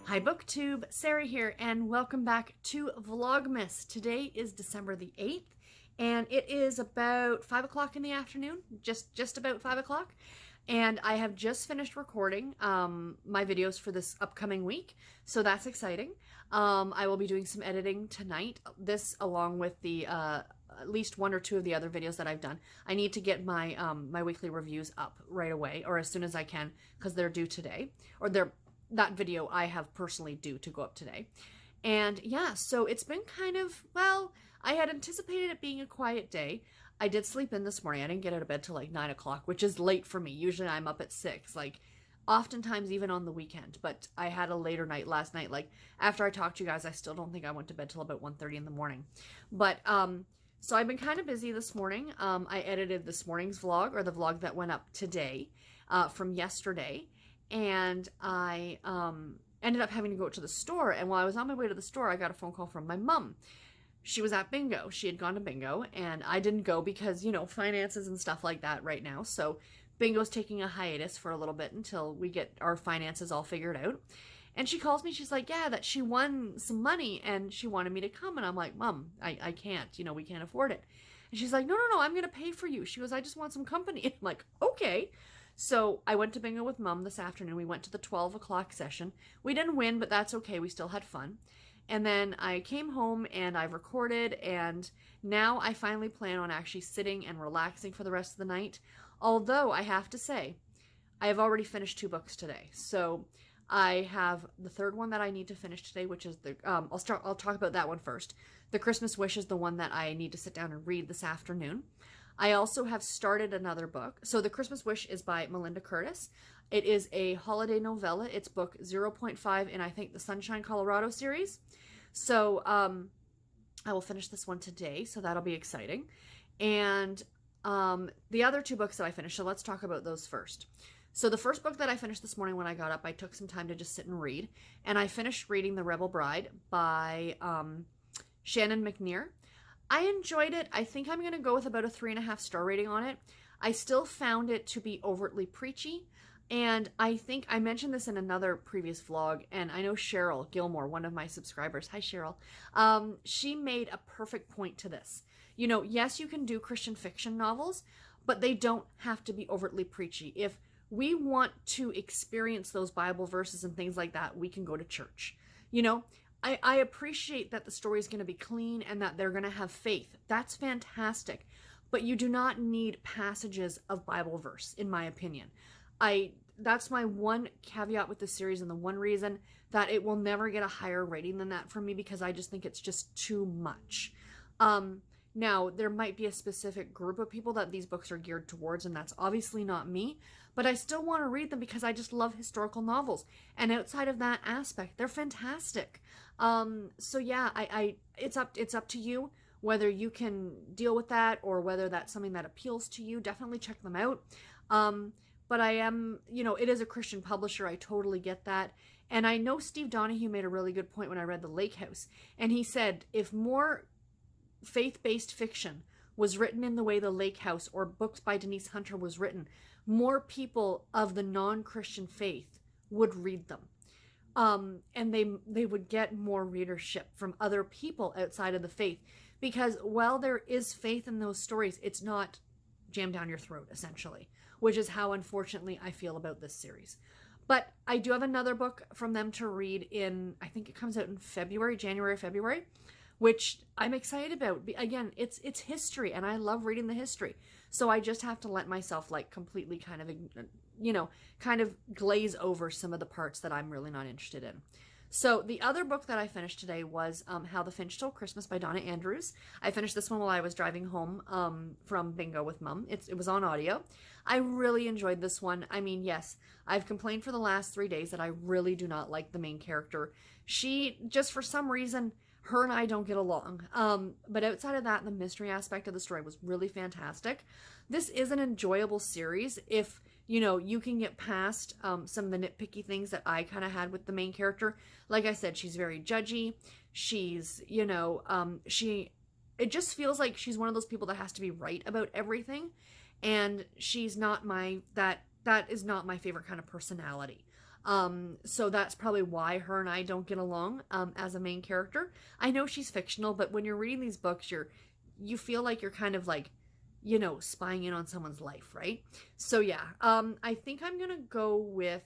Hi BookTube, Sarah here, and welcome back to Vlogmas. Today is December the 8th, and it is about 5 o'clock in the afternoon, just about 5 o'clock, and I have just finished recording my videos for this upcoming week, so that's exciting. I will be doing some editing tonight, this along with the at least one or two of the other videos that I've done. I need to get my my weekly reviews up right away, or as soon as I can, because they're due today, or that video I have personally due to go up today. And yeah, so it's been kind of, well, I had anticipated it being a quiet day. I did sleep in this morning. I didn't get out of bed till like 9 o'clock, which is late for me. Usually I'm up at 6, like oftentimes even on the weekend. But I had a later night last night. Like after I talked to you guys, I still don't think I went to bed till about 1:30 in the morning. But so I've been kind of busy this morning. I edited this morning's vlog, or the vlog that went up today from yesterday. And I ended up having to go to the store. And while I was on my way to the store, I got a phone call from my mom. She was at bingo. She had gone to bingo, and I didn't go because, you know, finances and stuff like that right now. So bingo's taking a hiatus for a little bit until we get our finances all figured out. And she calls me. She's like, yeah, that she won some money and she wanted me to come. And I'm like, Mom, I can't. You know, we can't afford it. And she's like, no, I'm going to pay for you. She goes, I just want some company. And I'm like, okay. So I went to bingo with Mom this afternoon. We went to the 12 o'clock session. We didn't win, but that's okay. We still had fun. And then I came home and I've recorded, and now I finally plan on actually sitting and relaxing for the rest of the night. Although I have to say, I have already finished 2 books today. So I have the third one that I need to finish today, which is the, I'll talk about that one first. The Christmas Wish is the one that I need to sit down and read this afternoon. I also have started another book. So The Christmas Wish is by Melinda Curtis. It is a holiday novella. It's book 0.5 in, I think, the Sunshine, Colorado series. So I will finish this one today, so that'll be exciting. And the other 2 books that I finished, so let's talk about those first. So the first book that I finished this morning when I got up, I took some time to just sit and read. And I finished reading The Rebel Bride by Shannon McNear. I enjoyed it. I think I'm going to go with about a 3.5 star rating on it. I still found it to be overtly preachy. And I think I mentioned this in another previous vlog, and I know Cheryl Gilmore, one of my subscribers, hi Cheryl, she made a perfect point to this. You know, yes, you can do Christian fiction novels, but they don't have to be overtly preachy. If we want to experience those Bible verses and things like that, we can go to church. You know, I appreciate that the story is going to be clean and that they're going to have faith. That's fantastic. But you do not need passages of Bible verse, in my opinion. That's my one caveat with this series, and the one reason that it will never get a higher rating than that from me, because I just think it's just too much. Now, there might be a specific group of people that these books are geared towards, and that's obviously not me, but I still want to read them because I just love historical novels. And outside of that aspect, they're fantastic. So yeah, it's up to you whether you can deal with that or whether that's something that appeals to you. Definitely check them out. But I am, you know, it is a Christian publisher. I totally get that. And I know Steve Donahue made a really good point when I read The Lake House. And he said, if more faith-based fiction was written in the way The Lake House or books by Denise Hunter was written, more people of the non-Christian faith would read them. And they would get more readership from other people outside of the faith. Because while there is faith in those stories, it's not jammed down your throat, essentially, which is how, unfortunately, I feel about this series. But I do have another book from them to read in, I think it comes out in January, February, which I'm excited about. Again, it's history, and I love reading the history. So I just have to let myself, like, completely kind of, you know, kind of glaze over some of the parts that I'm really not interested in. So the other book that I finished today was How the Finch Stole Christmas by Donna Andrews. I finished this one while I was driving home from bingo with Mom. It was on audio. I really enjoyed this one. I mean, yes, I've complained for the last 3 days that I really do not like the main character. She, just for some reason, her and I don't get along. But outside of that, the mystery aspect of the story was really fantastic. This is an enjoyable series if, you know, you can get past some of the nitpicky things that I kind of had with the main character. Like I said, she's very judgy. She's, you know, it just feels like she's one of those people that has to be right about everything. And she's not that is not my favorite kind of personality. So that's probably why her and I don't get along as a main character. I know she's fictional, but when you're reading these books, you feel like you're kind of like, you know, spying in on someone's life, right? So yeah, I think I'm gonna go with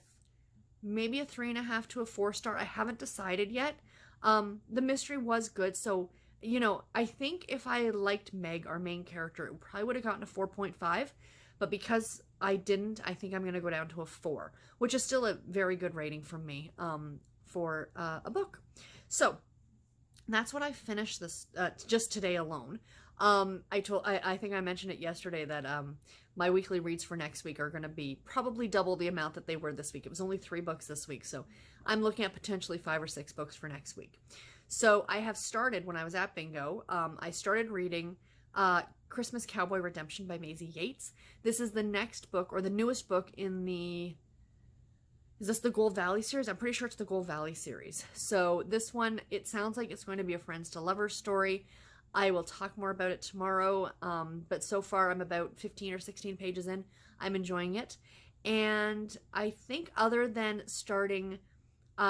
maybe a 3.5 to a 4 star. I haven't decided yet. The mystery was good, so you know, I think if I liked Meg, our main character, it probably would have gotten a 4.5. But because I didn't, I think I'm going to go down to a 4, which is still a very good rating from me for a book. So that's what I finished this just today alone. I think I mentioned it yesterday that my weekly reads for next week are going to be probably double the amount that they were this week. It was only 3 books this week, so I'm looking at potentially 5 or 6 books for next week. So I have started, when I was at Bingo, I started reading Christmas Cowboy Redemption by Maisie Yates. This is the next book, or the newest book in the... Is this the Gold Valley series? I'm pretty sure it's the Gold Valley series. So this one, it sounds like it's going to be a friends to lovers story. I will talk more about it tomorrow, but so far I'm about 15 or 16 pages in. I'm enjoying it. And I think other than starting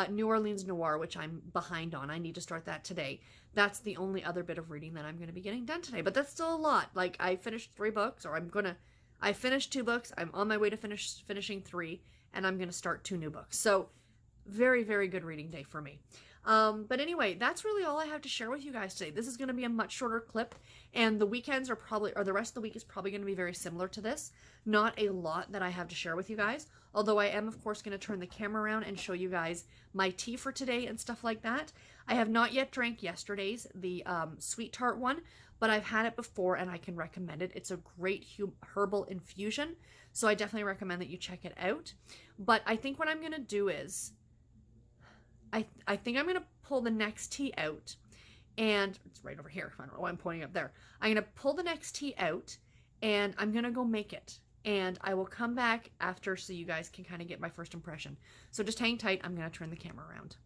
New Orleans Noir, which I'm behind on, I need to start that today. That's the only other bit of reading that I'm going to be getting done today. But that's still a lot. Like, I finished 3 books, or I finished 2 books. I'm on my way to finishing 3, and I'm going to start 2 new books. So, very, very good reading day for me. But anyway, that's really all I have to share with you guys today. This is going to be a much shorter clip, and the weekends are probably, or the rest of the week is probably going to be very similar to this. Not a lot that I have to share with you guys, although I am, of course, going to turn the camera around and show you guys my tea for today and stuff like that. I have not yet drank yesterday's, the sweet tart one, but I've had it before and I can recommend it. It's a great herbal infusion, so I definitely recommend that you check it out. But I think what I'm going to do is, I think I'm going to pull the next tea out, and it's right over here. I don't know why I'm pointing up there. I'm going to pull the next tea out, and I'm going to go make it. And I will come back after so you guys can kind of get my first impression. So just hang tight. I'm going to turn the camera around.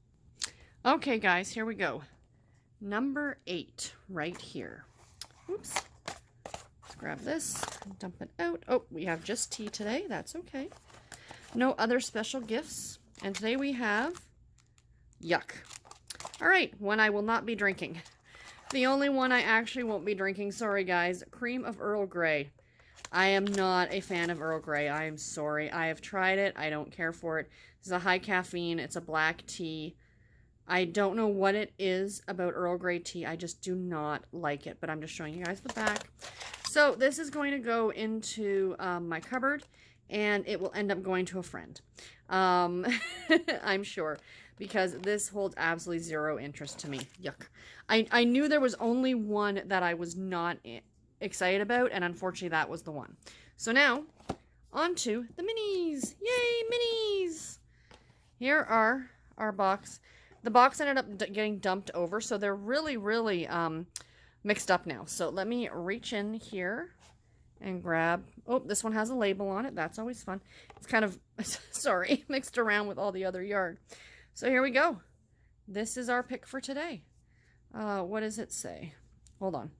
Okay, guys, here we go. Number 8 right here. Oops. Let's grab this and dump it out. Oh, we have just tea today. That's okay. No other special gifts. And today we have... Yuck. All right, one I will not be drinking. The only one I actually won't be drinking, sorry guys, Cream of Earl Grey. I am not a fan of Earl Grey. I am sorry. I have tried it. I don't care for it. This is a high caffeine. It's a black tea. I don't know what it is about Earl Grey tea. I just do not like it, but I'm just showing you guys the back. So this is going to go into my cupboard, and it will end up going to a friend. I'm sure, because this holds absolutely zero interest to me. Yuck. I knew there was only one that I was not excited about, and unfortunately that was the one. So now, on to the minis. Yay, minis! Here are our box. The box ended up getting dumped over, so they're really, really mixed up now. So let me reach in here and grab... Oh, this one has a label on it. That's always fun. It's kind of, sorry, mixed around with all the other yarn. So here we go. This is our pick for today. What does it say? Hold on.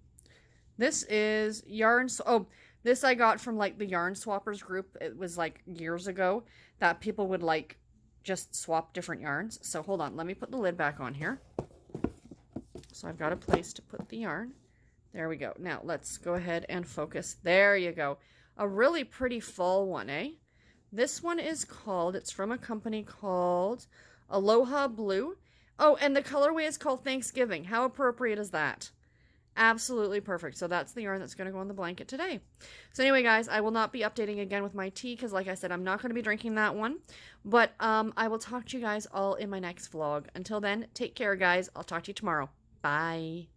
This is yarn... Oh, this I got from, like, the Yarn Swappers group. It was, like, years ago that people would, like, just swap different yarns. So hold on. Let me put the lid back on here. So I've got a place to put the yarn. There we go. Now, let's go ahead and focus. There you go. A really pretty fall one, eh? This one is called... It's from a company called Aloha Blue. Oh, and the colorway is called Thanksgiving. How appropriate is that? Absolutely perfect. So that's the yarn that's going to go on the blanket today. So anyway, guys, I will not be updating again with my tea because, like I said, I'm not going to be drinking that one. But I will talk to you guys all in my next vlog. Until then, take care, guys. I'll talk to you tomorrow. Bye.